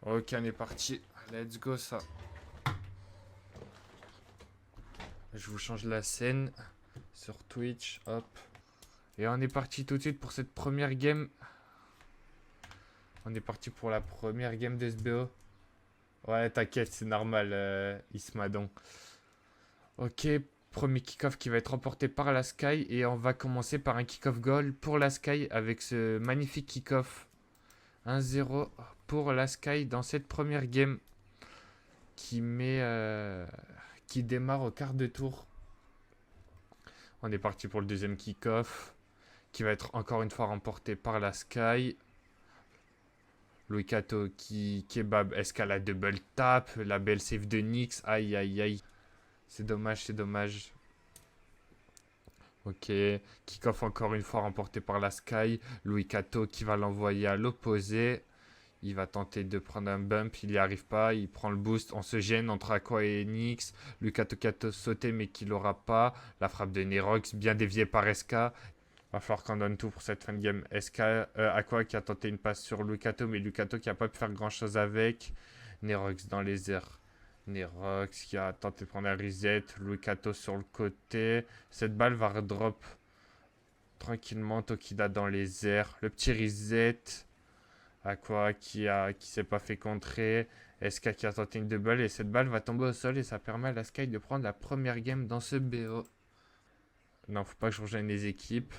Ok, on est parti. Let's go, ça. Je vous change la scène sur Twitch. Hop. Et on est parti tout de suite pour cette première game. On est parti pour la première game de SBO. Ouais, t'inquiète, c'est normal, Ismadon. Ok, premier kick-off qui va être remporté par la Sky. Et on va commencer par un kick-off goal pour la Sky avec ce magnifique kick-off. 1-0 pour la Sky dans cette première game qui démarre au quart de tour. On est parti pour le deuxième kick-off qui va être encore une fois remporté par la Sky. Louis Kato qui kebab escalade double tap. La belle save de Nyx. Aïe aïe aïe. C'est dommage, c'est dommage. Ok. Kick-off encore une fois remporté par la Sky. Louis Kato qui va l'envoyer à l'opposé. Il va tenter de prendre un bump, il n'y arrive pas, il prend le boost, on se gêne entre Aqua et Nyx. Lucato Kato sauté mais qui l'aura pas. La frappe de Nerox bien déviée par SK. Va falloir qu'on donne tout pour cette fin de game. Aqua qui a tenté une passe sur Lucato mais Lucato qui a pas pu faire grand chose avec. Nerox dans les airs. Nerox qui a tenté de prendre un reset. Lucato sur le côté. Cette balle va redrop tranquillement. Tokida dans les airs. Le petit reset. Aqua qui s'est pas fait contrer. SK qui a tenté une double et cette balle va tomber au sol et ça permet à la Sky de prendre la première game dans ce BO. Non, faut pas que je rejoigne les équipes.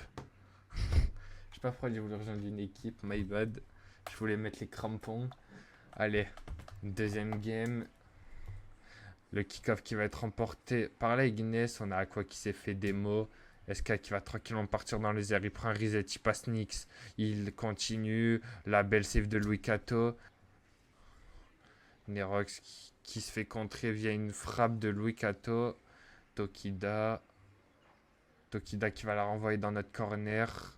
Je sais pas pourquoi j'ai voulu rejoindre une équipe, my bad. Je voulais mettre les crampons. Allez, deuxième game. Le kick-off qui va être remporté par la Ignes. On a Aqua qui s'est fait démo. SK qui va tranquillement partir dans les airs. Il prend un reset, il passe Nyx. Il continue. La belle save de Louis Kato. Nerox qui se fait contrer via une frappe de Louis Kato. Tokida. Tokida qui va la renvoyer dans notre corner.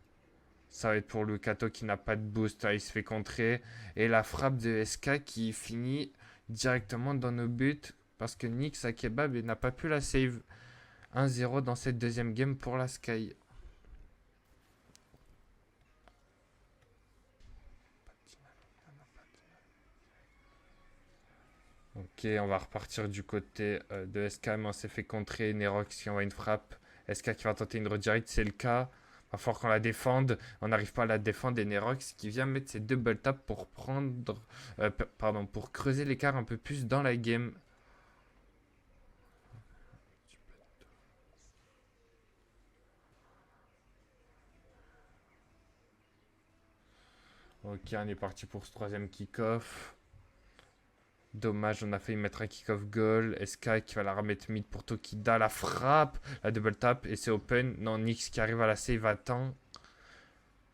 Ça va être pour Louis Kato qui n'a pas de boost. Il se fait contrer. Et la frappe de SK qui finit directement dans nos buts. Parce que Nyx a kebab et n'a pas pu la save. 1-0 dans cette deuxième game pour la Sky. Ok, on va repartir du côté de SK, mais on s'est fait contrer. Nerox qui envoie une frappe. SK qui va tenter une redirect, c'est le cas. Va falloir qu'on la défende. On n'arrive pas à la défendre. Et Nerox qui vient mettre ses double tap pour prendre. Pardon, pour creuser l'écart un peu plus dans la game. Ok, on est parti pour ce troisième kick-off. Dommage, on a failli mettre un kick-off goal. SK qui va la remettre mid pour Tokida. La frappe, la double tap et c'est open. Non, Nyx qui arrive à la save à temps.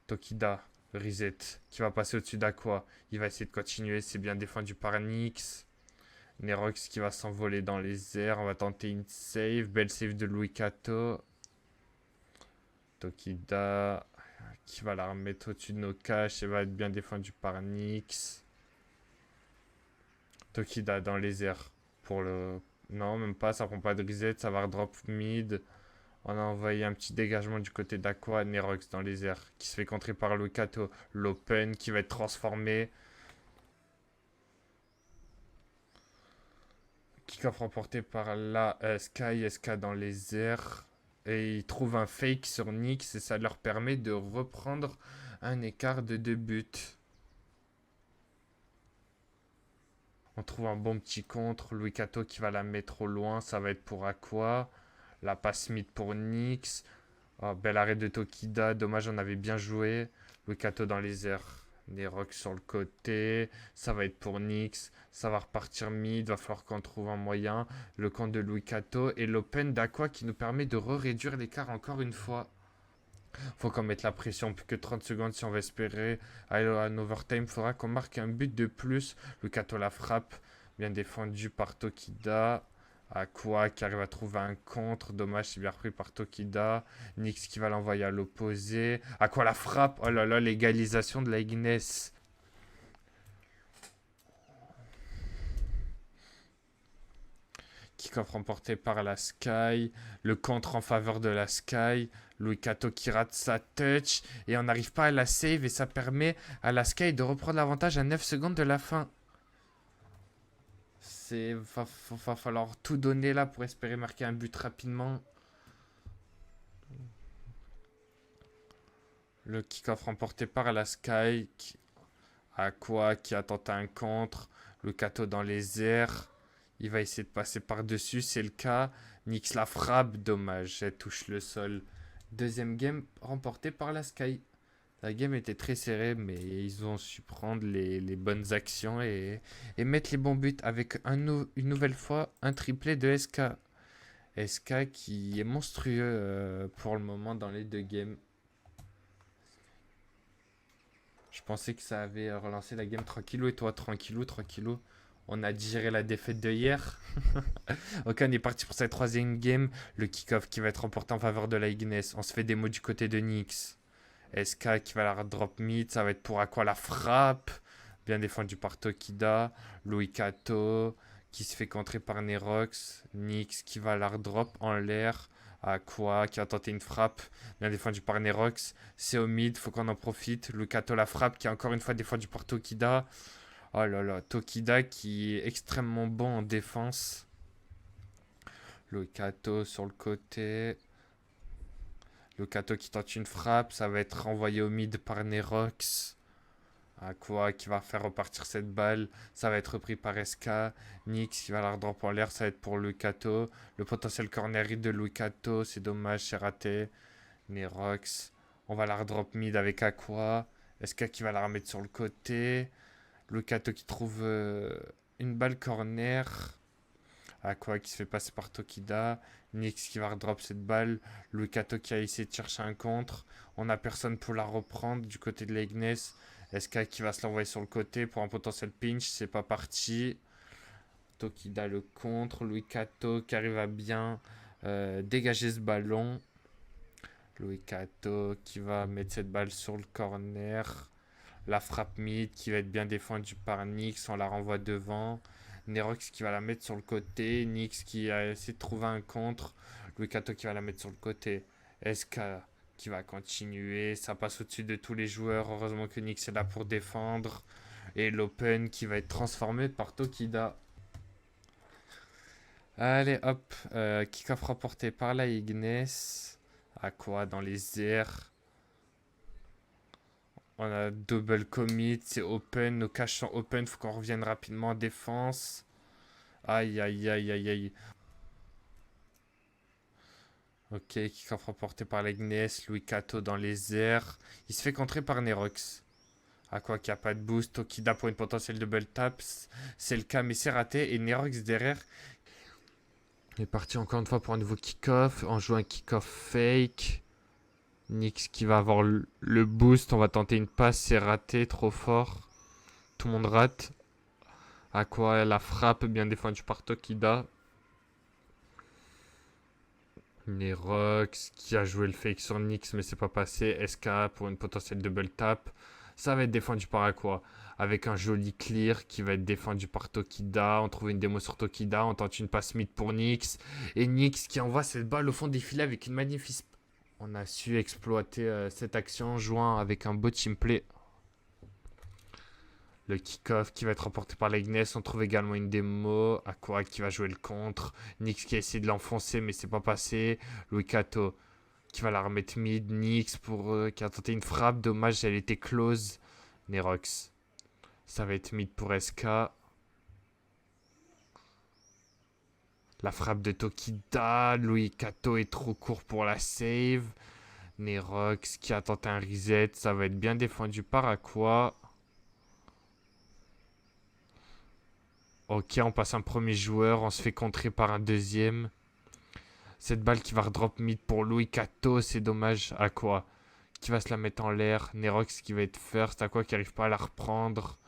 Tokida, reset, qui va passer au-dessus d'Aqua. Il va essayer de continuer, c'est bien défendu par Nyx. Nerox qui va s'envoler dans les airs. On va tenter une save. Belle save de Louis Kato. Tokida qui va la remettre au-dessus de nos caches et va être bien défendu par Nyx. Tokida dans les airs pour le... Non, même pas, ça prend pas de reset, ça va redrop mid. On a envoyé un petit dégagement du côté d'Aqua, Nerox dans les airs, qui se fait contrer par Louis Kato. L'open qui va être transformé. Kick-off remporté par la Sky, SK dans les airs. Et ils trouvent un fake sur Nyx et ça leur permet de reprendre un écart de 2 buts. On trouve un bon petit contre. Louis Kato qui va la mettre au loin. Ça va être pour Aqua. La passe mid pour Nyx. Oh, bel arrêt de Tokida. Dommage, on avait bien joué. Louis Kato dans les airs. Nerox sur le côté. Ça va être pour Nyx. Ça va repartir mid. Va falloir qu'on trouve un moyen. Le compte de Louis Kato. Et l'open d'Aqua qui nous permet de réduire l'écart encore une fois. Faut qu'on mette la pression, plus que 30 secondes si on veut espérer aller en overtime. Faudra qu'on marque un but de plus. Lucato la frappe, bien défendu par Tokida. Aqua qui arrive à trouver un contre. Dommage, c'est bien repris par Tokida. Nyx qui va l'envoyer à l'opposé. Aqua la frappe. Oh là là, l'égalisation de la Ignes. Kick-off remporté par la Sky. Le contre en faveur de la Sky. Louis Kato qui rate sa touch. Et on n'arrive pas à la save. Et ça permet à la Sky de reprendre l'avantage à 9 secondes de la fin. Va falloir tout donner là pour espérer marquer un but rapidement. Le kick-off remporté par la Sky. Aqua qui a tenté un contre. Le Kato dans les airs. Il va essayer de passer par-dessus, c'est le cas. Nyx la frappe, dommage, elle touche le sol. Deuxième game remporté par la Sky. La game était très serrée, mais ils ont su prendre les bonnes actions et mettre les bons buts avec une nouvelle fois un triplé de SK. SK qui est monstrueux pour le moment dans les deux games. Je pensais que ça avait relancé la game tranquillou et toi tranquillou. On a digéré la défaite de hier. Ok, on est parti pour cette troisième game. Le kick-off qui va être remporté en faveur de la Ignes. On se fait des mots du côté de Nyx. SK qui va la drop mid. Ça va être pour Aqua la frappe. Bien défendu par Tokida. Louis Kato qui se fait contrer par Nerox. Nyx qui va la drop en l'air. Aqua qui a tenté une frappe. Bien défendu par Nerox. C'est au mid. Faut qu'on en profite. Louis Kato la frappe qui est encore une fois défendu par Tokida. Oh là là, Tokida qui est extrêmement bon en défense. Le Kato sur le côté. Le Kato qui tente une frappe. Ça va être renvoyé au mid par Nerox. Aqua qui va faire repartir cette balle. Ça va être repris par SK. Nyx qui va la redrop en l'air. Ça va être pour le Kato. Le potentiel corner hit de Louis Kato. C'est dommage, c'est raté. Nerox. On va la redrop mid avec Aqua. SK qui va la remettre sur le côté. Le Kato qui trouve une balle corner. Aqua qui se fait passer par Tokida. Nyx qui va redrop cette balle. Le Kato qui a essayé de chercher un contre. On n'a personne pour la reprendre du côté de l'Ignes. SK qui va se l'envoyer sur le côté pour un potentiel pinch. C'est pas parti. Tokida le contre. Louis Kato qui arrive à bien dégager ce ballon. Louis Kato qui va mettre cette balle sur le corner. La frappe mid qui va être bien défendue par Nyx. On la renvoie devant. Nerox qui va la mettre sur le côté. Nyx qui a essayé de trouver un contre. Louis Kato qui va la mettre sur le côté. SK qui va continuer. Ça passe au-dessus de tous les joueurs. Heureusement que Nyx est là pour défendre. Et l'open qui va être transformé par Tokida. Allez hop. Kick-off remporté par la Ignes. Aqua dans les airs. On a double commit, c'est open, nos caches sont open, faut qu'on revienne rapidement en défense. Aïe. Ok, kick-off remporté par l'Ignes, Louis Kato dans les airs. Il se fait contrer par Nerox. Aqua qui a pas de boost, Tokida pour une potentielle double tap. C'est le cas, mais c'est raté. Et Nerox derrière. Il est parti encore une fois pour un nouveau kick-off. On joue un kick-off fake. Nyx qui va avoir le boost. On va tenter une passe. C'est raté. Trop fort. Tout le monde rate. Aqua la frappe. Bien défendue par Tokida. Nerox qui a joué le fake sur Nyx. Mais c'est pas passé. SK pour une potentielle double tap. Ça va être défendu par Aqua. Avec un joli clear qui va être défendu par Tokida. On trouve une démo sur Tokida. On tente une passe mid pour Nyx. Et Nyx qui envoie cette balle au fond des filets avec une magnifique. On a su exploiter cette action en jouant avec un beau teamplay. Le kick-off qui va être remporté par l'Ignes. On trouve également une démo. Aqua qui va jouer le contre. Nyx qui a essayé de l'enfoncer mais c'est pas passé. Louis Kato qui va la remettre mid. Nyx qui a tenté une frappe. Dommage, elle était close. Nerox. Ça va être mid pour SK. La frappe de Tokida. Louis Kato est trop court pour la save. Nerox qui a tenté un reset. Ça va être bien défendu par Aqua. Ok, on passe un premier joueur. On se fait contrer par un deuxième. Cette balle qui va redrop mid pour Louis Kato. C'est dommage. Aqua qui va se la mettre en l'air. Nerox qui va être first. Aqua qui n'arrive pas à la reprendre.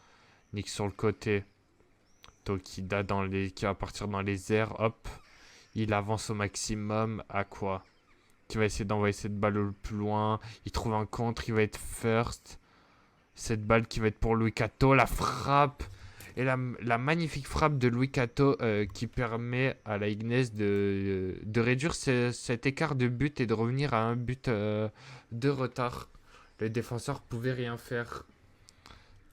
Nyx sur le côté. Tokida qui va partir dans les airs. Hop. Il avance au maximum. Aqua qui va essayer d'envoyer cette balle le plus loin. Il trouve un contre. Il va être first. Cette balle qui va être pour Louis Kato. La frappe. Et la magnifique frappe de Louis Kato qui permet à la Ignes de réduire cet écart de but et de revenir à un but de retard. Les défenseurs pouvaient rien faire.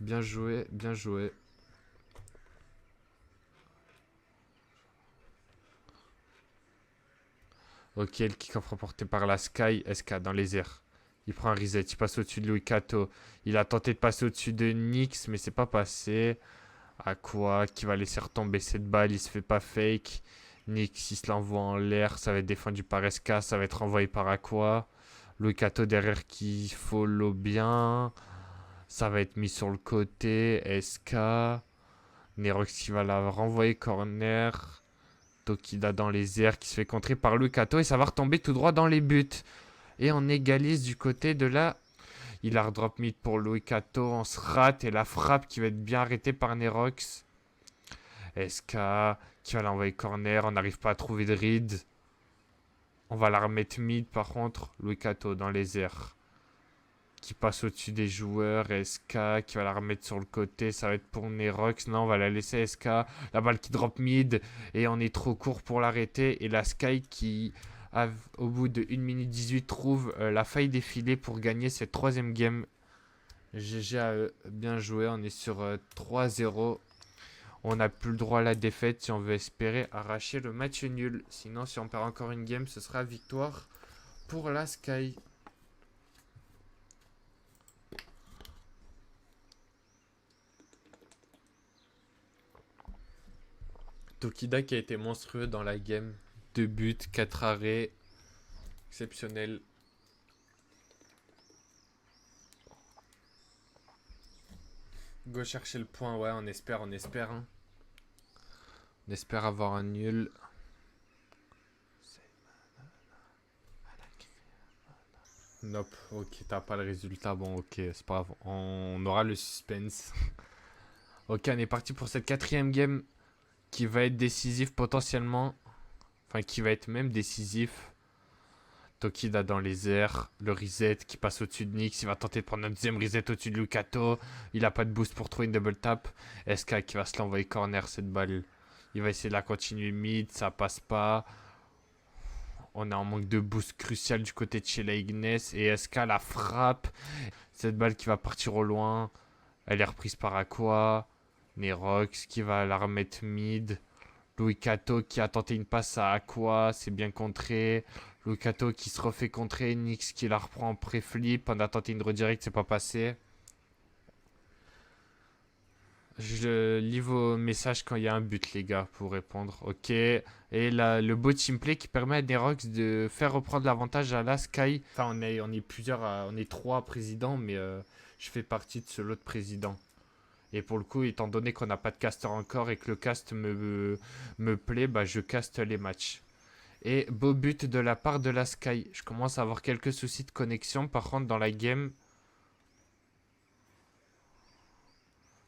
Bien joué, bien joué. Ok, le kick-off remporté par la Sky. SK dans les airs. Il prend un reset. Il passe au-dessus de Louis Kato. Il a tenté de passer au-dessus de Nyx, mais c'est pas passé. Aqua qui va laisser retomber cette balle. Il se fait pas fake. Nyx, il se l'envoie en l'air. Ça va être défendu par SK. Ça va être renvoyé par Aqua. Louis Kato derrière qui follow bien. Ça va être mis sur le côté. SK. Nerox qui va la renvoyer corner. Tokida dans les airs qui se fait contrer par Louis Kato. Et ça va retomber tout droit dans les buts. Et on égalise du côté de la... Il a redrop mid pour Louis Kato. On se rate. Et la frappe qui va être bien arrêtée par Nerox. SK qui va l'envoyer corner. On n'arrive pas à trouver de read. On va la remettre mid par contre. Louis Kato dans les airs. Qui passe au-dessus des joueurs. SK qui va la remettre sur le côté. Ça va être pour Nerox. Non, on va la laisser SK. La balle qui drop mid. Et on est trop court pour l'arrêter. Et la Sky qui, au bout de 1 minute 18, trouve la faille défiler pour gagner cette troisième game. GG à eux. Bien joué. On est sur 3-0. On n'a plus le droit à la défaite si on veut espérer arracher le match nul. Sinon, si on perd encore une game, ce sera victoire pour la Sky. Tokida qui a été monstrueux dans la game. 2 buts, 4 arrêts. Exceptionnel. Go chercher le point, ouais, on espère, hein. On espère avoir un nul. Nope, ok, t'as pas le résultat. Bon, ok, c'est pas grave. On aura le suspense. Ok, on est parti pour cette quatrième game qui va être décisif potentiellement. Enfin, qui va être même décisif. Tokida dans les airs. Le reset qui passe au-dessus de Nyx. Il va tenter de prendre un deuxième reset au-dessus de Lukato. Il a pas de boost pour trouver une double tap. SK qui va se l'envoyer corner cette balle. Il va essayer de la continuer mid. Ça passe pas. On est en manque de boost crucial du côté de chez la Ignes. Et SK la frappe. Cette balle qui va partir au loin. Elle est reprise par Aqua. Nerox qui va la remettre mid. Louis Kato qui a tenté une passe à Aqua. C'est bien contré. Louis Kato qui se refait contrer. Nyx qui la reprend en pré-flip. On a tenté une redirect, c'est pas passé. Je lis vos messages quand il y a un but, les gars, pour répondre. Ok. Et là, le beau teamplay qui permet à Nerox de faire reprendre l'avantage à la Sky. Enfin, on est plusieurs, on est 3 présidents, mais je fais partie de ce lot de présidents. Et pour le coup, étant donné qu'on n'a pas de caster encore et que le cast me plaît, bah je caste les matchs. Et beau but de la part de la Sky. Je commence à avoir quelques soucis de connexion. Par contre, dans la game,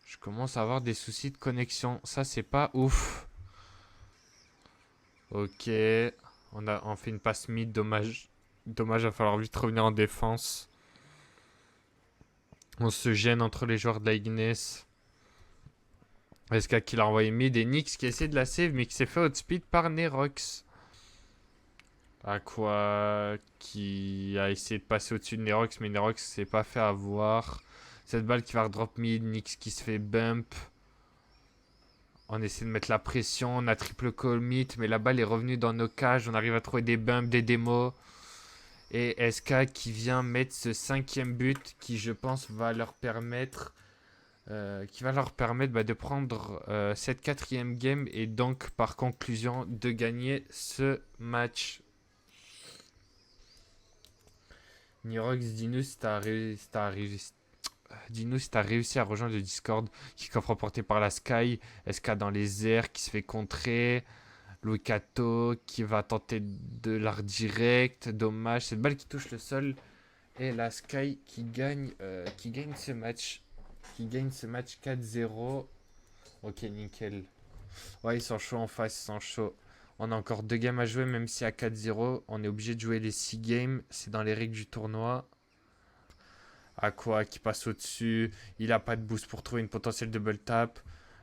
je commence à avoir des soucis de connexion. Ça, c'est pas ouf. Ok. On fait une passe mid. Dommage. Dommage, il va falloir vite revenir en défense. On se gêne entre les joueurs de la Ignes. SK qui l'a envoyé mid. Et Nyx qui essaie de la save, mais qui s'est fait outspeed par Nerox. Aqua qui a essayé de passer au-dessus de Nerox, mais Nerox s'est pas fait avoir. Cette balle qui va redrop mid, Nyx qui se fait bump. On essaie de mettre la pression, on a triple call mid, mais la balle est revenue dans nos cages. On arrive à trouver des bumps, des démos. Et SK qui vient mettre ce 5e but qui, je pense, va leur permettre, de prendre cette 4e game et donc, par conclusion, de gagner ce match. Nirox, dis-nous si t'as réussi à rejoindre le Discord. Kick-off remporté par la Sky. SK dans les airs qui se fait contrer. Louis Kato qui va tenter de l'art direct. Dommage. Cette balle qui touche le sol. Et la Sky qui gagne ce match. Qui gagne ce match 4-0. Ok, nickel. Ouais, ils sont chauds en face. Ils sont chauds. On a encore 2 games à jouer, même si à 4-0, on est obligé de jouer les 6 games. C'est dans les règles du tournoi. Aqua qui passe au-dessus. Il a pas de boost pour trouver une potentielle double tap.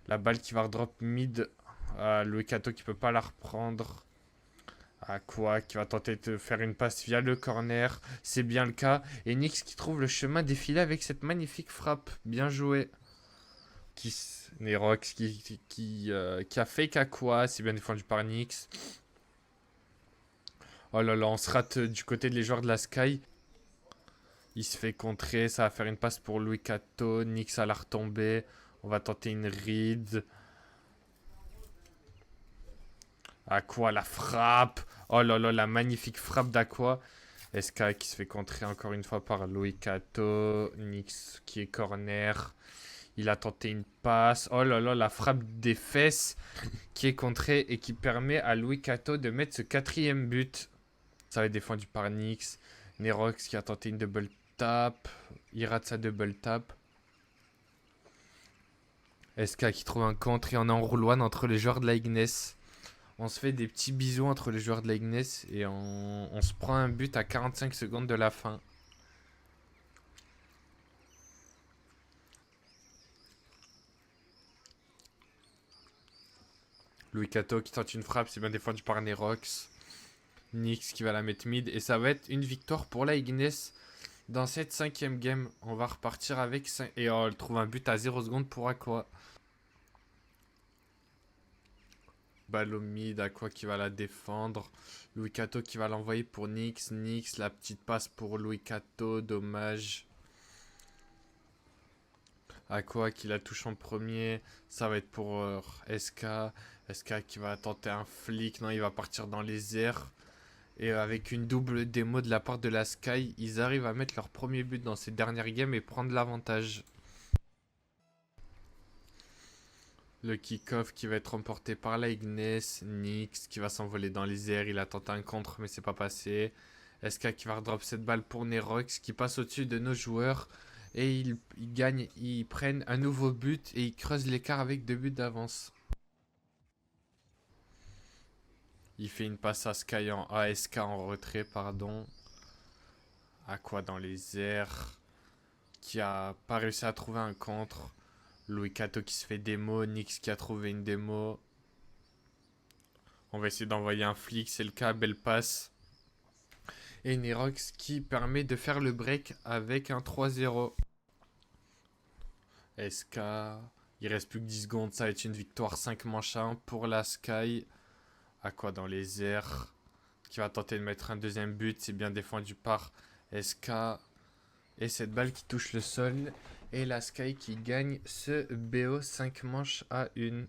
La balle qui va redrop mid. Louis Kato qui peut pas la reprendre. Aqua qui va tenter de faire une passe via le corner. C'est bien le cas. Et Nyx qui trouve le chemin défilé avec cette magnifique frappe. Bien joué. Nerox qui a fake Aqua. C'est bien défendu par Nyx. Oh là là, on se rate du côté des joueurs de la Sky. Il se fait contrer, ça va faire une passe pour Louis Kato. Nyx a la retombée. On va tenter une read. Aqua, la frappe. Oh là là, la magnifique frappe d'Aqua. SK qui se fait contrer encore une fois par Louis Kato. Nyx qui est corner. Il a tenté une passe. Oh là là, la frappe des fesses qui est contrée et qui permet à Louis Kato de mettre ce quatrième but. Ça va être défendu par Nyx. Nerox qui a tenté une double tap. Il rate sa double tap. SK qui trouve un contre et on est en roule one entre les joueurs de la Ignes. On se fait des petits bisous entre les joueurs de la Ignes et on se prend un but à 45 secondes de la fin. Louis Kato qui tente une frappe, c'est bien défendu par Nerox. Nyx qui va la mettre mid et ça va être une victoire pour la Ignes dans cette cinquième game. On va repartir avec 5... Et elle trouve un but à 0 secondes pour Aqua. Balle au mid, Aqua qui va la défendre. Louis Kato qui va l'envoyer pour Nyx. Nyx, la petite passe pour Louis Kato, dommage. Aqua qui la touche en premier. Ça va être pour SK. SK qui va tenter un flick. Non, il va partir dans les airs. Et avec une double démo de la part de la Sky, ils arrivent à mettre leur premier but dans ces dernières games et prendre l'avantage. Le kick-off qui va être remporté par la Ignes. Nyx qui va s'envoler dans les airs. Il a tenté un contre mais c'est pas passé. SK qui va redrop cette balle pour Nerox qui passe au-dessus de nos joueurs. Et ils gagnent, ils prennent un nouveau but et ils creusent l'écart avec 2 buts d'avance. Il fait une passe à Sky en ASK en retrait, pardon. Aqua dans les airs. Qui a pas réussi à trouver un contre. Louis Kato qui se fait démo. Nyx qui a trouvé une démo. On va essayer d'envoyer un flic, c'est le cas, belle passe. Et Nerox qui permet de faire le break avec un 3-0. SK, il reste plus que 10 secondes, ça va être une victoire 5 manches à 1 pour la Sky. Aqua dans les airs, qui va tenter de mettre un deuxième but, c'est bien défendu par SK. Et cette balle qui touche le sol, et la Sky qui gagne ce BO 5 manches à 1.